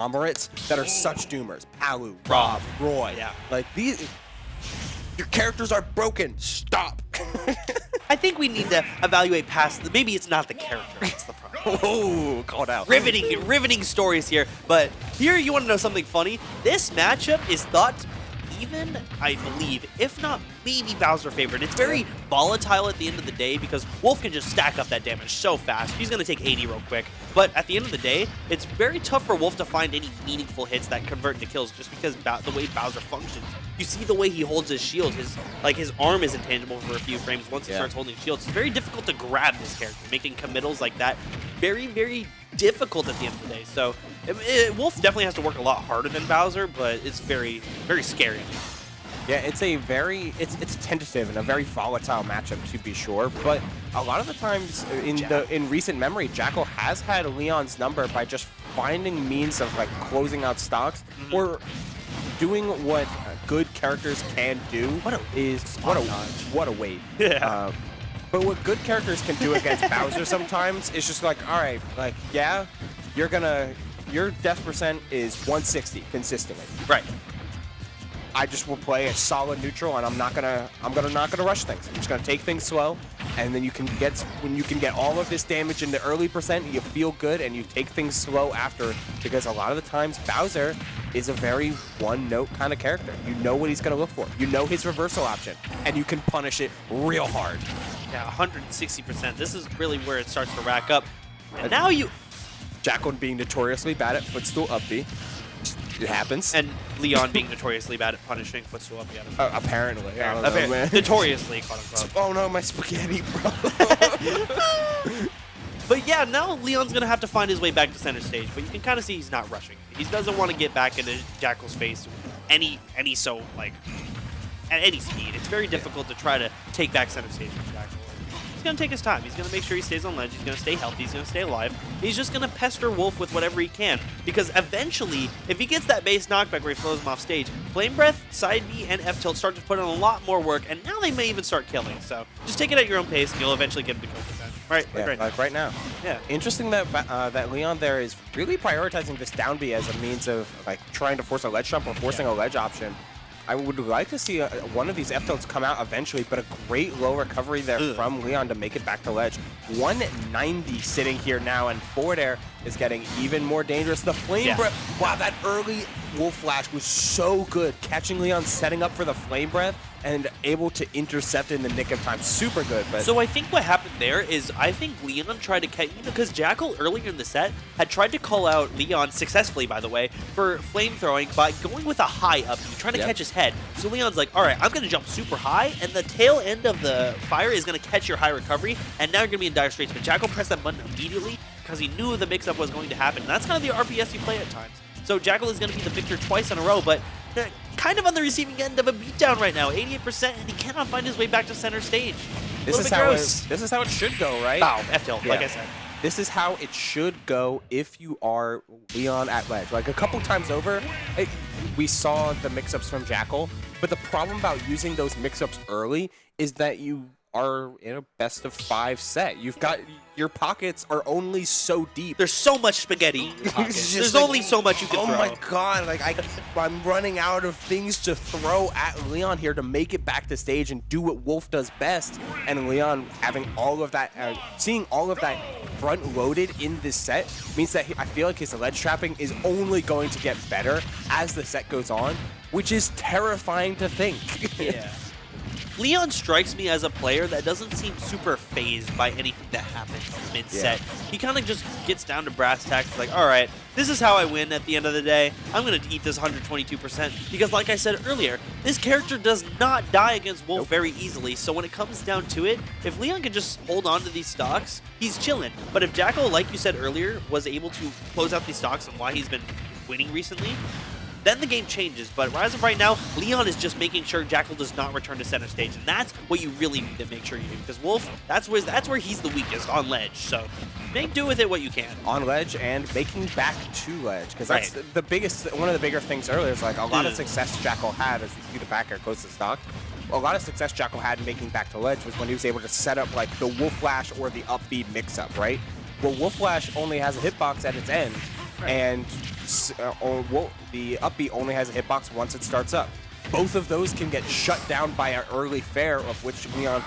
conglomerates that are such doomers. Palu, Rob, Roy. Yeah. Like, these... Your characters are broken. Stop. I think we need to evaluate past the, maybe it's not the character, it's the problem. Oh, called out. Riveting stories here, but here you want to know something funny? This matchup is thought even, I believe, if not maybe Bowser favorite. It's very volatile at the end of the day because Wolf can just stack up that damage so fast. He's going to take 80 real quick. But at the end of the day, it's very tough for Wolf to find any meaningful hits that convert into kills just because the way Bowser functions. You see the way he holds his shield. His arm is intangible for a few frames once he starts holding shields. It's very difficult to grab this character. Making committals like that, very, very difficult at the end of the day. So Wolf definitely has to work a lot harder than Bowser, but it's very, very scary. Yeah, it's a very it's tentative and a very volatile matchup to be sure. But a lot of the times in recent memory, Jakal has had LeoN's number by just finding means of like closing out stocks or doing what good characters can do. What a weight. Yeah. But what good characters can do against Bowser sometimes is just like, all right, like yeah, your death percent is 160 consistently. Right. I just will play a solid neutral, and I'm not gonna rush things. I'm just gonna take things slow, and then when you can get all of this damage in the early percent, you feel good, and you take things slow after. Because a lot of the times Bowser is a very one-note kind of character. You know what he's gonna look for. You know his reversal option, and you can punish it real hard. Yeah, 160%. This is really where it starts to rack up. And now you... Jakal being notoriously bad at footstool up B. It happens. And LeoN being notoriously bad at punishing footstool up B. Apparently. I don't know, man. Notoriously, quote-unquote. Oh no, my spaghetti, bro. But yeah, now LeoN's going to have to find his way back to center stage, but you can kind of see he's not rushing. He doesn't want to get back into Jakal's face at any speed. It's very difficult to try to take back center stage from Jakal. He's going to take his time. He's going to make sure he stays on ledge. He's going to stay healthy. He's going to stay alive. He's just going to pester Wolf with whatever he can. Because eventually, if he gets that base knockback where he throws him off stage, Flame Breath, Side B, and F-Tilt start to put in a lot more work, and now they may even start killing. So just take it at your own pace, and you'll eventually get him to kill percent. Right, like right now. Yeah. Interesting that that LeoN there is really prioritizing this down B as a means of like trying to force a ledge jump or forcing a ledge option. I would like to see one of these F-tilts come out eventually, but a great low recovery there from LeoN to make it back to ledge. 190 sitting here now, and forward air is getting even more dangerous. The Flame Breath, wow, that early Wolf Flash was so good. Catching LeoN, setting up for the Flame Breath, and able to intercept in the nick of time. Super good. But so I think what happened there is I think LeoN tried to catch, because Jakal earlier in the set had tried to call out LeoN successfully, by the way, for flame throwing by going with a high up, trying to catch his head. So LeoN's like, all right, I'm going to jump super high, and the tail end of the fire is going to catch your high recovery, and now you're going to be in dire straits. But Jakal pressed that button immediately because he knew the mix-up was going to happen. And that's kind of the RPS you play at times. So Jakal is going to be the victor twice in a row, but kind of on the receiving end of a beatdown right now, 88%, and he cannot find his way back to center stage. This is how it should go, right? Wow, F-tilt, like I said. This is how it should go if you are LeoN at ledge. Like a couple times over, we saw the mix-ups from Jakal, but the problem about using those mix-ups early is that you are in a best-of-5 set. You've got... Your pockets are only so deep. There's so much spaghetti in your pockets. There's like, only so much you can throw. Oh my god, like I'm running out of things to throw at LeoN here to make it back to stage and do what Wolf does best. And LeoN having all of that, seeing all of that front-loaded in this set means that I feel like his ledge trapping is only going to get better as the set goes on, which is terrifying to think. Yeah. LeoN strikes me as a player that doesn't seem super phased by anything that happens mid-set. He kind of just gets down to brass tacks, like, all right, this is how I win at the end of the day. I'm going to eat this 122%. Because like I said earlier, this character does not die against Wolf very easily. So when it comes down to it, if LeoN can just hold on to these stocks, he's chilling. But if Jakal, like you said earlier, was able to close out these stocks and why he's been winning recently, then the game changes. But as of right now, LeoN is just making sure Jakal does not return to center stage, and that's what you really need to make sure you do. Because Wolf, that's where he's the weakest, on ledge. So make do with it what you can. On ledge and making back to ledge, because that's the biggest, one of the bigger things earlier is like a lot of success Jakal had, as you see the back air close to stock. A lot of success Jakal had in making back to ledge was when he was able to set up like the Wolf Flash or the up B mix-up, right? Well, Wolf Flash only has a hitbox at its end, and the up B only has a hitbox once it starts up. Both of those can get shut down by an early fair, of which LeoN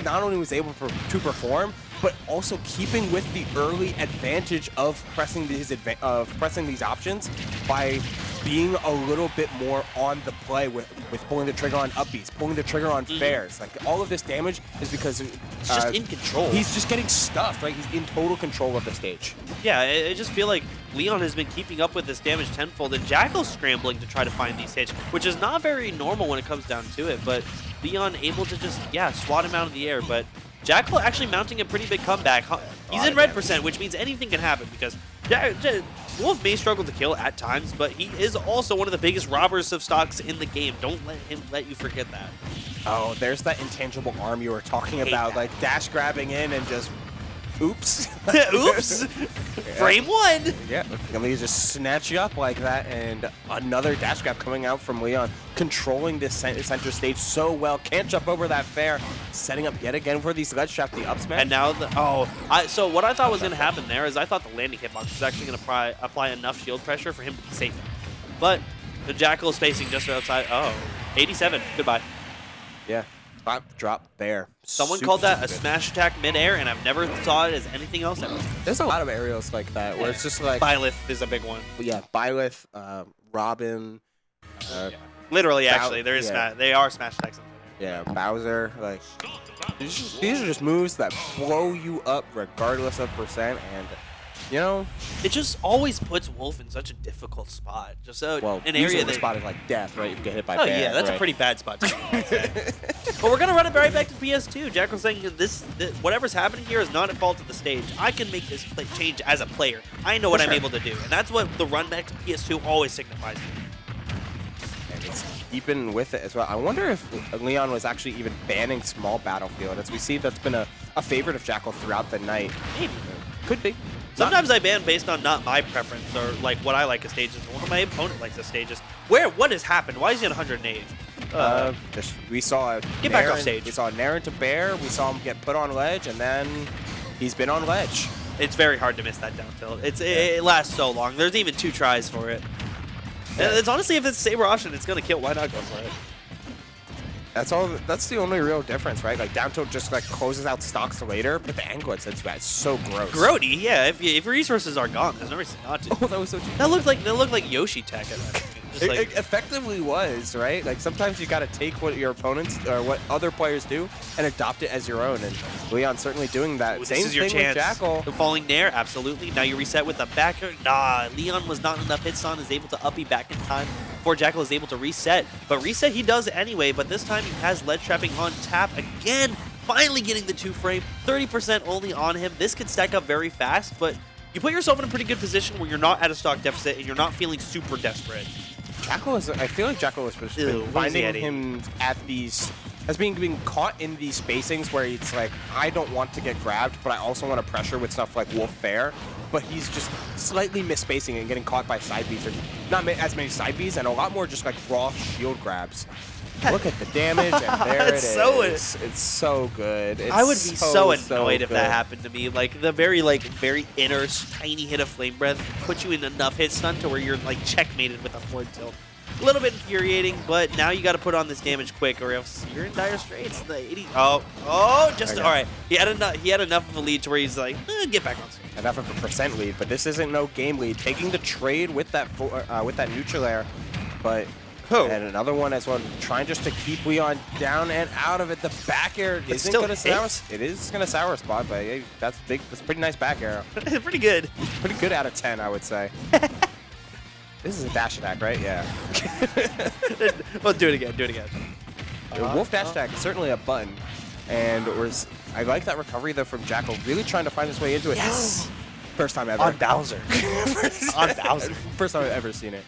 not only was able to perform, but also keeping with the early advantage of pressing these options by being a little bit more on the play with pulling the trigger on up Bs, pulling the trigger on fairs. Like all of this damage is because he's just in control. He's just getting stuffed, right? He's in total control of the stage. Yeah, I just feel like LeoN has been keeping up with this damage tenfold, and Jakal's scrambling to try to find these hits, which is not very normal when it comes down to it, but LeoN able to just, swat him out of the air, but Jakal actually mounting a pretty big comeback. He's in red percent, which means anything can happen because Wolf may struggle to kill at times, but he is also one of the biggest robbers of stocks in the game. Don't let you forget that. Oh, there's that intangible arm you were talking about, like dash grabbing in and just oops. Oops. Frame one. Yeah, let me just snatch you up like that, and another dash grab coming out from LeoN, controlling this center stage so well. Can't jump over that fair, setting up yet again for these ledge trap, the up smash. And now, so what I thought was going to happen there is I thought the landing hitbox was actually going to apply enough shield pressure for him to be safe. But the Jakal is spacing just outside. Oh, 87. Goodbye. Yeah. Drop there. Someone called that a smash attack midair, and I've never saw it as anything else ever. There's a lot of aerials like that where it's just like Byleth is a big one. Yeah, Byleth, Robin. Literally, actually, there is they are smash attacks. Yeah, Bowser. Like these are just moves that blow you up regardless of percent, and you know, it just always puts Wolf in such a difficult spot. Just an area that spotted like death, right? You can get hit by. Oh yeah, that's a pretty bad spot. But we're gonna run it right back to PS2. Jakal's saying this whatever's happening here is not at fault of the stage. I can make this change as a player. I know what I'm able to do, and that's what the run back to PS2 always signifies. And it's keeping with it as well. I wonder if LeoN was actually even banning small battlefield, as we see that's been a favorite of Jakal throughout the night. Maybe. Could be. Sometimes I ban based on not my preference or like what I like as stages. One of my opponent likes as stages. What has happened? Why is he at 108? We saw get back off stage. We saw Naren to bear. We saw him get put on ledge, and then he's been on ledge. It's very hard to miss that down tilt. It lasts so long. There's even 2 tries for it. Yeah. It's honestly, if it's Saber option, it's gonna kill. Why not go for it? That's all. That's the only real difference, right? Like down tilt just like closes out stocks later, but the angle it's bad. It's so gross. Grody, yeah. If resources are gone, there's no reason not to. Oh, that was so cheap. That looked like Yoshi tech at that point. It effectively was, right? Like sometimes you got to take what your opponents or what other players do and adopt it as your own. And LeoN certainly doing that. Ooh, Same this is your thing chance. with Jakal. The falling Nair, absolutely. Now you reset with the back air. Nah, LeoN was not enough hits on, is able to uppy back in time before Jakal is able to reset. But reset he does anyway, but this time he has ledge trapping on tap again. Finally getting the 2 frame, 30% only on him. This could stack up very fast, but you put yourself in a pretty good position where you're not at a stock deficit and you're not feeling super desperate. Jakal is. I feel like Jakal is finding him at these as being caught in these spacings where it's like I don't want to get grabbed, but I also want to pressure with stuff like Wolf Fair. But he's just slightly misspacing and getting caught by side Bs, or not as many side Bs, and a lot more just like raw shield grabs. Look at the damage, and there it is. It's so good. I would be so annoyed if that happened to me. Like the very inner tiny hit of Flame Breath puts you in enough hit stun to where you're like checkmated with a forward tilt. A little bit infuriating, but now you got to put on this damage quick, or else you're in dire straits. The 80. Just all right. He had enough of a lead to where he's like, get back on stage. Enough of a percent lead, but this isn't no game lead. Taking the trade with that neutral air, but. Oh. And another one as well, trying just to keep LeoN down and out of it. The back air isn't going to sour. It is going to sour spot, but hey, that's big. That's a pretty nice back arrow. Pretty good. Pretty good out of 10, I would say. This is a dash attack, right? Yeah. Well, do it again. Do it again. Wolf dash attack is certainly a button, and I like that recovery though from Jakal, really trying to find his way into it. Yes. First time ever. On Bowser. On Bowser. First time I've ever seen it.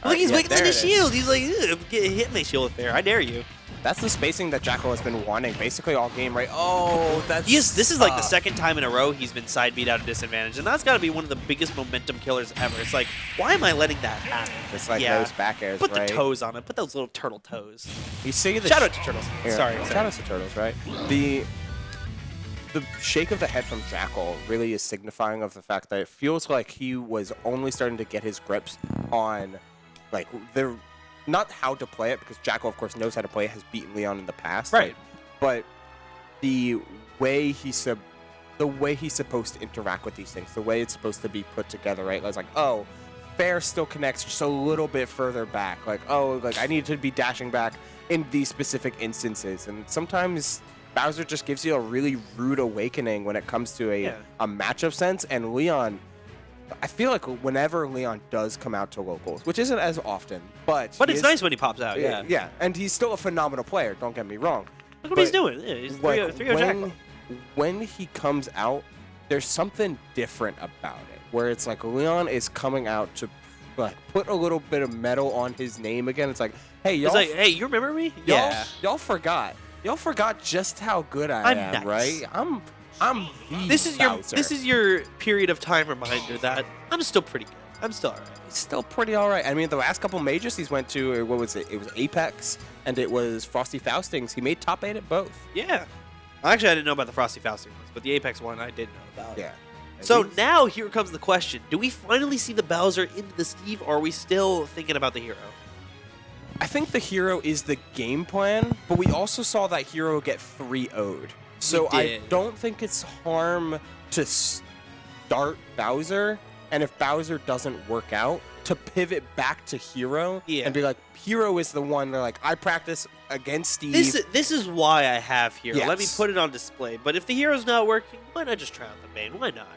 Look, he's wiggling his shield. He's like, hit my shield there. I dare you. That's the spacing that Jakal has been wanting basically all game, right? Oh, that's this is like the second time in a row he's been side beat out of disadvantage, and that's got to be one of the biggest momentum killers ever. It's like, why am I letting that happen? It's like those back airs, Put right? the toes on it. Put those little turtle toes. You see the shout out to turtles. Sorry. Shout out to turtles, right? the shake of the head from Jakal really is signifying of the fact that it feels like he was only starting to get his grips on, like, not how to play it, because Jakal, of course, knows how to play it, has beaten LeoN in the past. Right. But the way he's supposed to interact with these things, the way it's supposed to be put together, right? It's like, oh, fair still connects just a little bit further back. Like, oh, like I need to be dashing back in these specific instances. And sometimes Bowser just gives you a really rude awakening when it comes to a matchup sense. And LeoN, I feel like whenever LeoN does come out to locals, which isn't as often, but it's nice when he pops out. Yeah. Yeah, and he's still a phenomenal player. Don't get me wrong. Look what he's doing. Yeah, he's 3-0 Jakal. When he comes out, there's something different about it, where it's like LeoN is coming out to like put a little bit of metal on his name again. It's like, hey, y'all. It's like, hey, you remember me? Yeah. Y'all forgot. Y'all forgot just how good I am, nice. Right? I'm this is Bowser. This is your period of time reminder that I'm still pretty good. I'm still alright. He's still pretty alright. I mean, the last couple majors he's went to, what was it? It was Apex and it was Frosty Faustings. He made top 8 at both. Yeah. Actually, I didn't know about the Frosty Faustings, but the Apex one I did know about. Yeah. So now here comes the question. Do we finally see the Bowser into the Steve, or are we still thinking about the hero? I think the hero is the game plan, but we also saw that hero get 3-0'd. So I don't think it's harm to start Bowser, and if Bowser doesn't work out, to pivot back to hero and be like, hero is the one. They're like, I practice against Steve. This is why I have hero. Yes. Let me put it on display. But if the hero's not working, why not just try out the main? Why not?